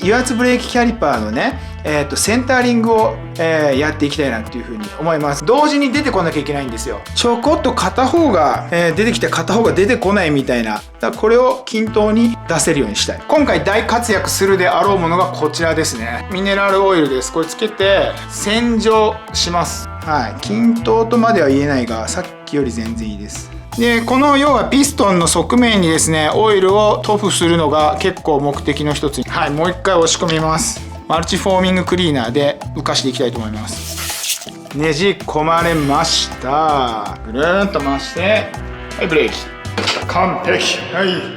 油圧ブレーキキャリパーのね、センターリングを、やっていきたいなっていうふうに思います。同時に出てこなきゃいけないんですよ。ちょこっと片方が、出てきて片方が出てこないみたいな。だからこれを均等に出せるようにしたい。今回大活躍するであろうものがこちらですね。ミネラルオイルです。これつけて洗浄します。はい。均等とまでは言えないが、さっきより全然いいです。で、この要はピストンの側面にですね、オイルを塗布するのが結構目的の一つに。はい。もう一回押し込みます。マルチフォーミングクリーナーで浮かしていきたいと思います。ねじ込まれました。ぐるーっと回して、はい、ブレーキ。完璧。はい。